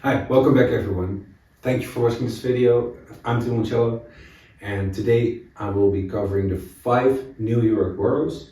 Hi, welcome back everyone. Thank you for watching this video. I'm Timo, and today I will be covering the 5 New York boroughs.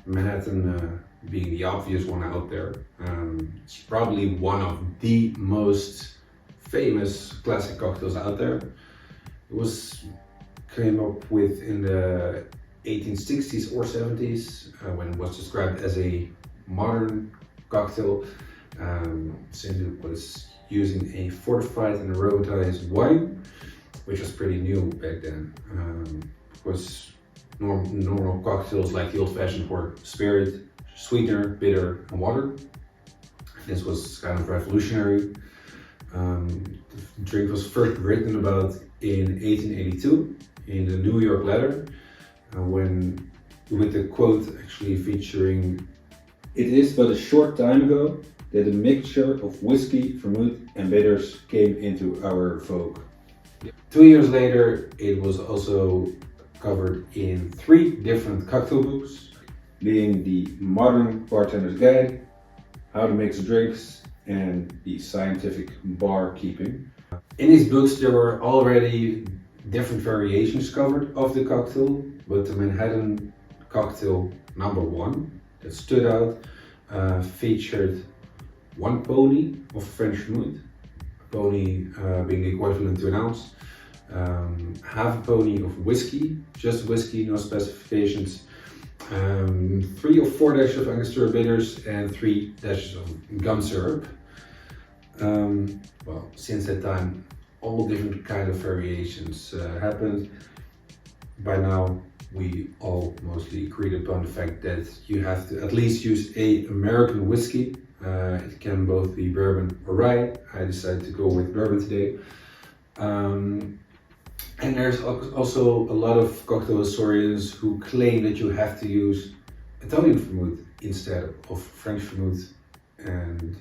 Manhattan being the obvious one out there. It's probably one of the most famous classic cocktails out there. It was came up with in the 1860s or 70s when it was described as a modern cocktail, since it was using a fortified and aromatized wine, which was pretty new back then. Of course, normal cocktails like the old-fashioned pour spirit, sweetener, bitter, and water. This was kind of revolutionary. The drink was first written about in 1882 in the New York Letter, with the quote actually featuring, "It is but a short time ago that a mixture of whiskey, vermouth, and bitters came into our vogue." 2 years later, it was also covered in 3 different cocktail books, being the Modern Bartender's Guide, How to Mix Drinks, and the Scientific Bar Keeping. In these books, there were already different variations covered of the cocktail, but the Manhattan cocktail number 1 that stood out featured 1 pony of French vermouth, a pony being the equivalent to an ounce, half a pony of whiskey, just whiskey, no specifications, 3 or 4 dashes of Angostura Bitters, and 3 dashes of gum syrup. Well, since that time, all different kind of variations happened. By now, we all mostly agreed upon the fact that you have to at least use a American whiskey. It can both be bourbon or rye. I decided to go with bourbon today. And there's also a lot of cocktail historians who claim that you have to use Italian vermouth instead of French vermouth, and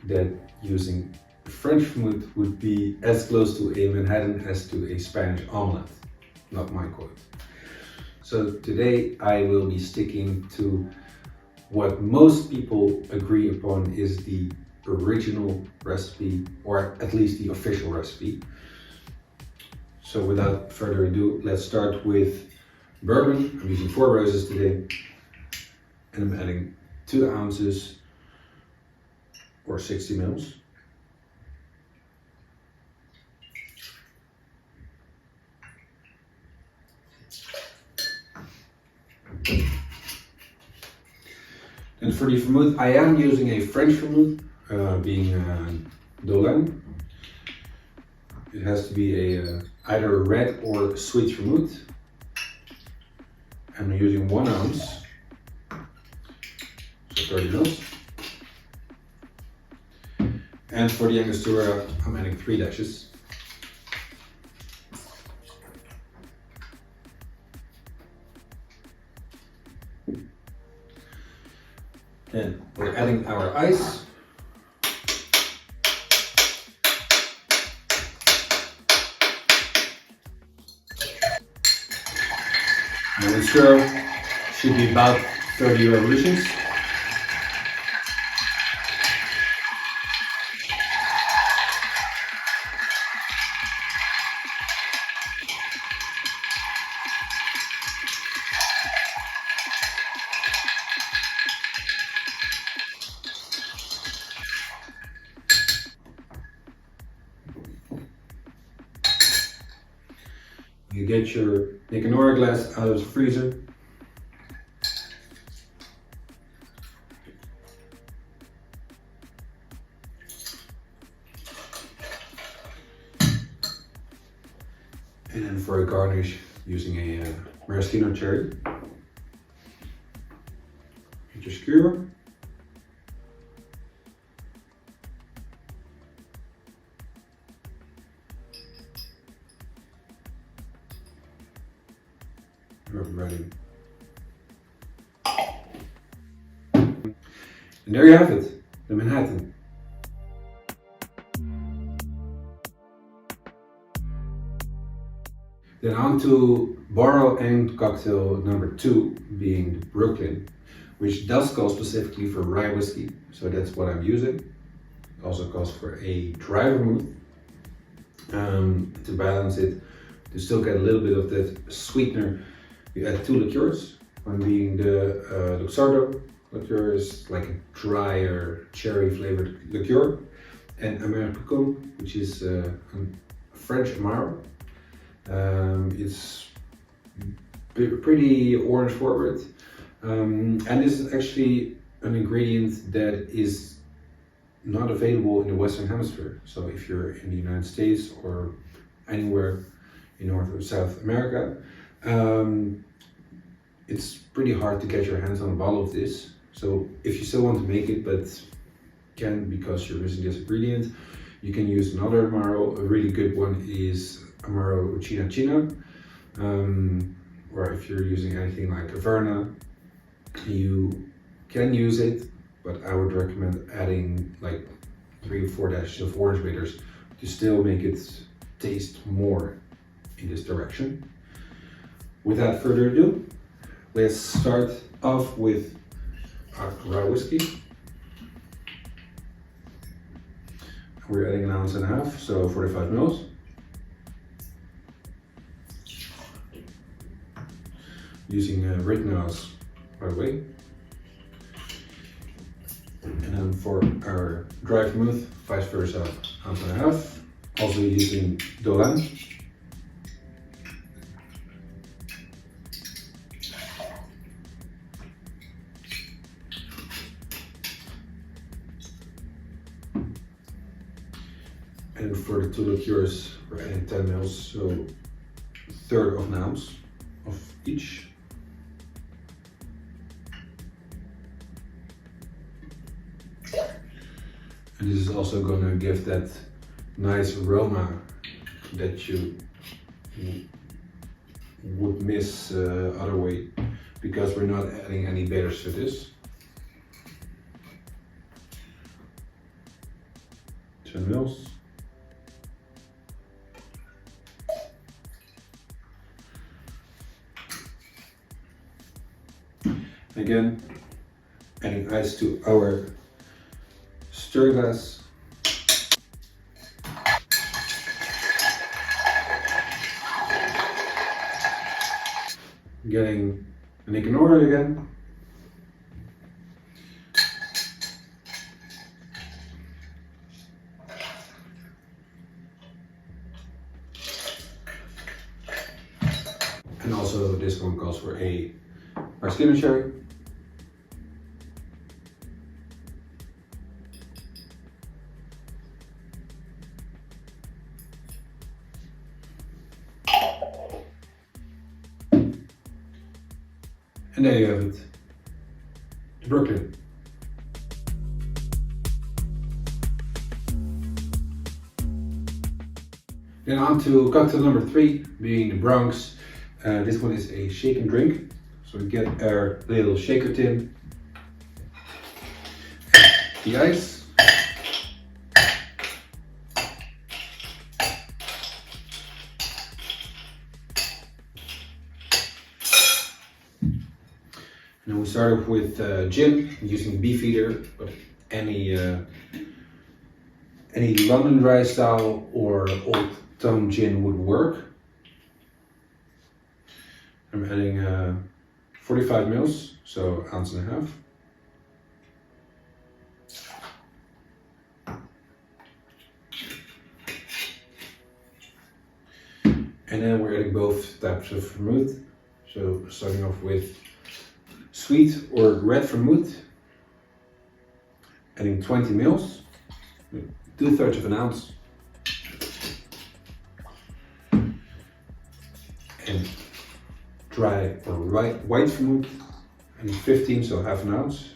that using French vermouth would be as close to a Manhattan as to a Spanish omelette. Not my quote. So today I will be sticking to what most people agree upon is the original recipe, or at least the official recipe. So without further ado, let's start with bourbon. I'm using 4 roses today, and I'm adding 2 ounces or 60 mils. And for the vermouth, I am using a French vermouth, being Dolin. It has to be either a red or sweet vermouth. I'm using 1 ounce, so 30 mils. And for the Angostura, I'm adding 3 dashes. And we're adding our ice. And the syrup should be about 30 revolutions. You get your Nicanora glass out of the freezer. And then for a garnish, using a Maraschino cherry. Get your skewer. We're ready. And there you have it, the Manhattan. Then on to Borough and cocktail number 2, being the Brooklyn, which does call specifically for rye whiskey, so that's what I'm using. also calls for a dry vermouth. To balance it, to still get a little bit of that sweetener, you add two liqueurs. One being the Luxardo liqueur, is like a drier cherry flavored liqueur, and Amer Picon, which is a French Amaro. It's pretty orange forward, and this is actually an ingredient that is not available in the Western Hemisphere. So if you're in the United States or anywhere in North or South America, it's pretty hard to get your hands on a bottle of this. So if you still want to make it but can't because you're missing this ingredient, you can use another Amaro. A really good one is Amaro China China, or if you're using anything like Averna, you can use it, but I would recommend adding like 3 or 4 dashes of orange bitters to still make it taste more in this direction. Without further ado, let's start off with our rye whiskey. We're adding 1.5 ounces, so 45 mils. Using Rittenhouse, by the way. And then for our dry vermouth, vice versa, 1.5 ounces. Also using Dolan. And for the two liqueurs, we're adding 10 mils, so 1/3 of an ounce of each. And this is also going to give that nice aroma that you would miss other way, because we're not adding any bitters to this. 10 mils. Again, adding ice to our stir glass. Getting an in order again. And also this one calls for a Maraschino cherry. And there you have it, the Brooklyn. Then on to cocktail number 3, being the BRONX. This one is a shake and drink. So we get our little shaker tin, the ice, and then we start off with gin, using Beefeater, but any London dry style or Old Town gin would work. I'm adding 45 mils, so 1.5 ounces. And then we're adding both types of vermouth. So starting off with sweet or red vermouth, adding 20 mils, 2/3 of an ounce. And dry or white vermouth, and 15, so 1/2 ounce.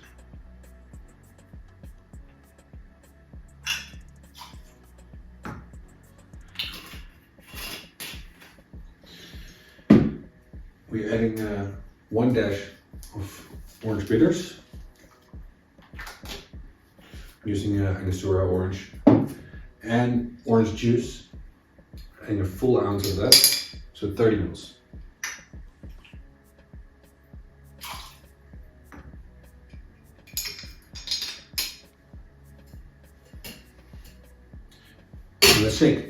We're adding 1 dash of orange bitters, using Angostura orange, and orange juice, adding a full ounce of that, so 30 mils. Let's shake.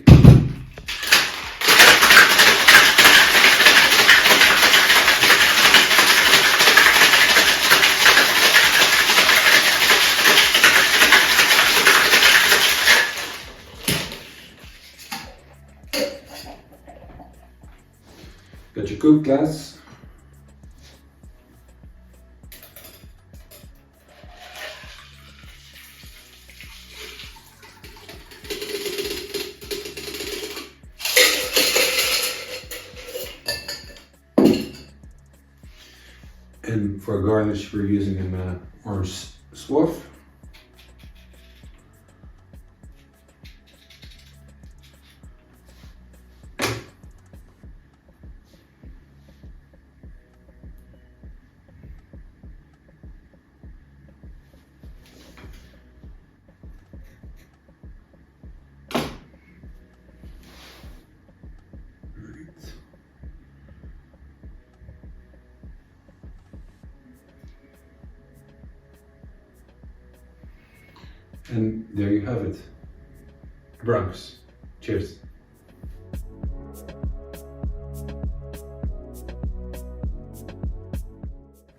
Got your coupe glass. And for a garnish, we're using an orange swath. And there you have it. BRONX. Cheers.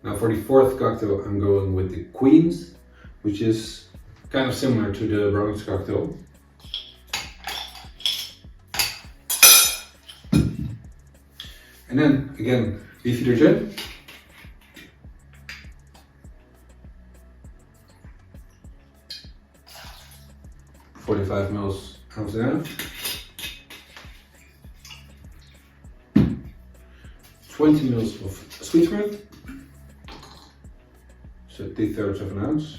Now for the fourth cocktail, I'm going with the Queens, which is kind of similar to the BRONX cocktail. And then again, beefeater gin. .45 mils, ounce and a half. 20 mils of Sweet Vermouth, so 2/3 of an ounce.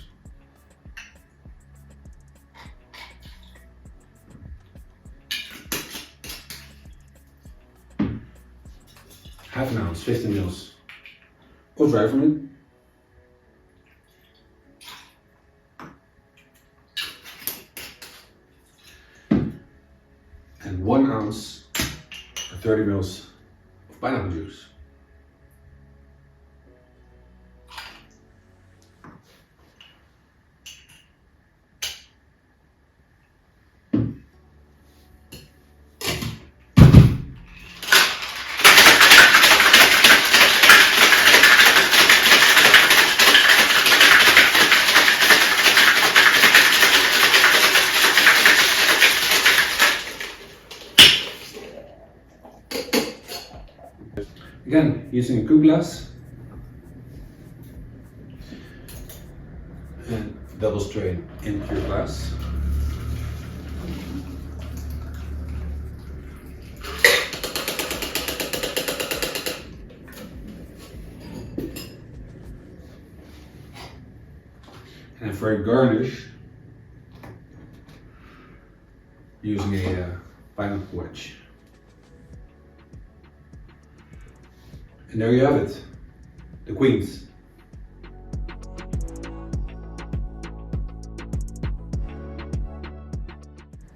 Half an ounce, 15 mils of Dry Vermouth. And 1 ounce or 30 mils of pineapple juice. Again, using a coupe glass and double strain into your glass. And for a garnish, using a pineapple wedge. And there you have it, the Queens.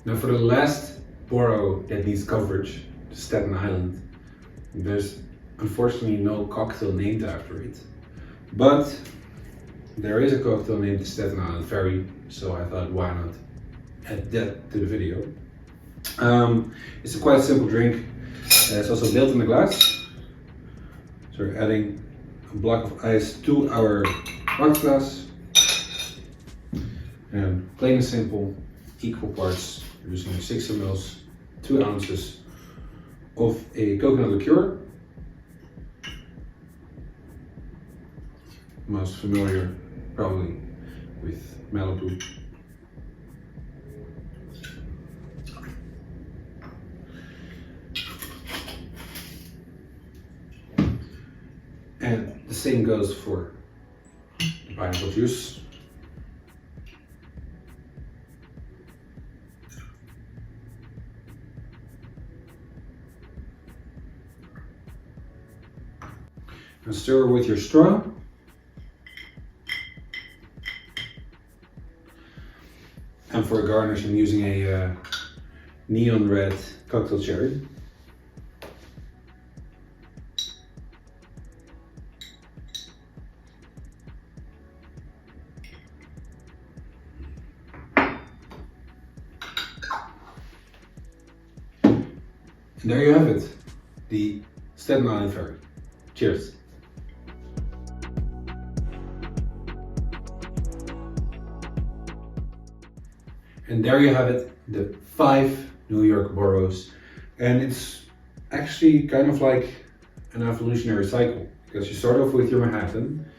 Now for the last borough that needs coverage, Staten Island, there's unfortunately no cocktail named after it. But there is a cocktail named the Staten Island FERRY, so I thought why not add that to the video. It's a quite simple drink. It's also built in the glass. So we're adding a block of ice to our rocks glass. And plain and simple, equal parts. We're using 60 mils, 2 ounces of a coconut liqueur. Most familiar probably with Malibu. And the same goes for the pineapple juice. And stir with your straw. And for a garnish, I'm using a neon red cocktail cherry. And there you have it, the Staten Island Ferry. Cheers. And there you have it, the 5 New York boroughs. And it's actually kind of like an evolutionary cycle, because you start off with your Manhattan,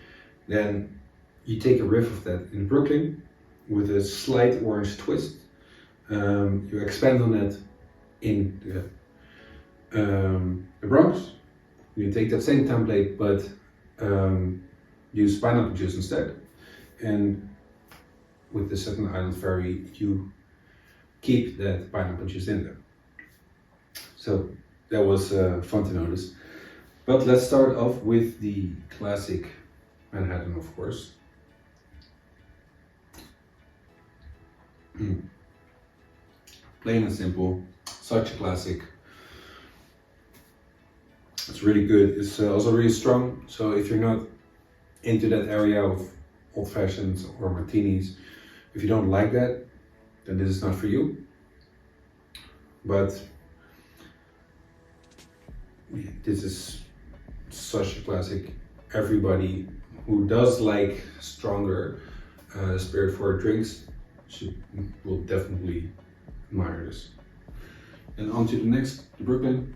then you take a riff of that in Brooklyn with a slight orange twist. You expand on that in the Bronx. You take that same template but use pineapple juice instead. And with the Staten Island Ferry, you keep that pineapple juice in there. So that was fun to notice. But let's start off with the classic Manhattan, of course. Plain and simple, such a classic. It's really good. It's also really strong. So if you're not into that area of old fashions or martinis, if you don't like that, then this is not for you. But this is such a classic. Everybody who does like stronger spirit forward drinks will definitely admire this. And on to the next, the Brooklyn.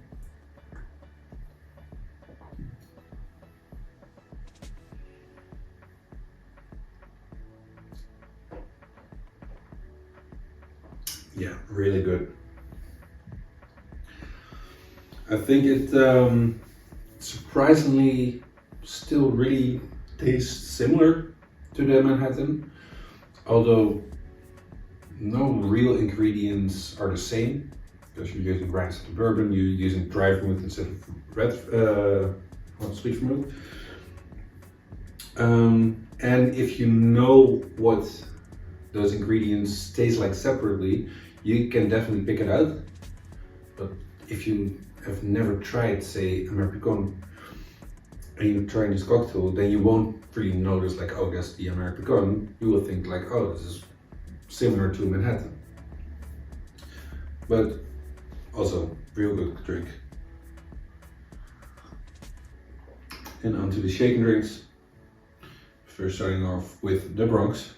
Yeah, really good. I think it surprisingly still really tastes similar to the Manhattan, although no real ingredients are the same, because you're using grains of the bourbon, you're using dry vermouth instead of sweet vermouth. And if you know what those ingredients taste like separately, you can definitely pick it out. But if you have never tried, say, Amer Picon, and you're trying this cocktail, then you won't really notice like, oh, that's the Amer Picon. You will think like, oh, this is similar to Manhattan. But also, real good drink. And onto the shaken drinks. First starting off with the BRONX.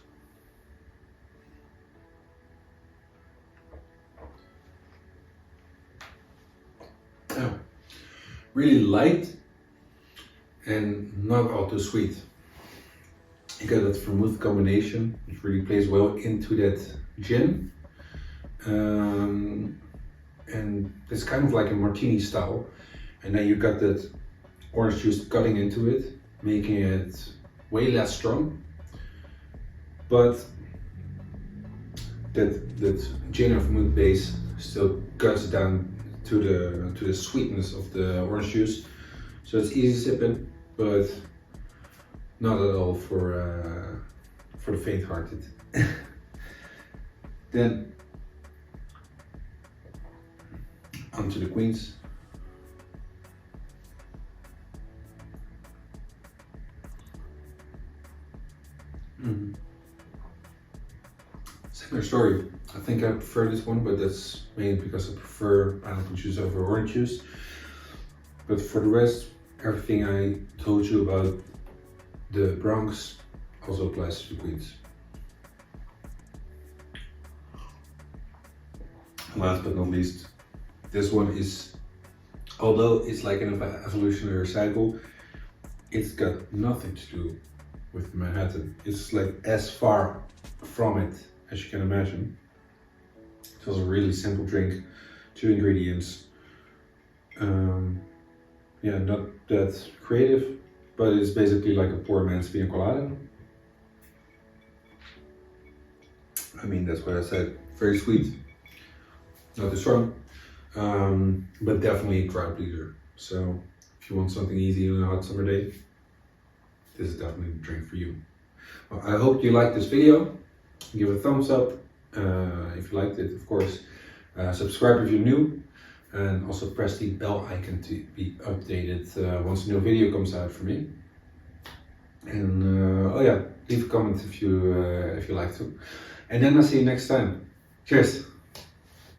Oh, really light and not all too sweet. You got that vermouth combination, which really plays well into that gin. And it's kind of like a martini style. And then you got that orange juice cutting into it, making it way less strong. But that gin and vermouth base still cuts down to the sweetness of the orange juice. So it's easy sipping, but not at all for the faint-hearted. Then onto the Queens. Similar story. I think I prefer this one, but that's mainly because I prefer pineapple juice over orange juice. But for the rest, everything I told you about the BRONX also applies to the Queens. Last but not least, this one is, although it's like an evolutionary cycle, it's got nothing to do with Manhattan. It's like as far from it as you can imagine. It was a really simple drink, 2 ingredients. Yeah, not that creative, but it's basically like a poor man's pina colada. I mean, that's what I said. Very sweet, not too strong, but definitely a crowd pleaser. So if you want something easy on a hot summer day, this is definitely the drink for you. Well, I hope you liked this video. Give it a thumbs up if you liked it, of course. Subscribe if you're new, and also press the bell icon to be updated once a new video comes out for me. And oh yeah, leave a comment if you like to. And then I'll see you next time. Cheers!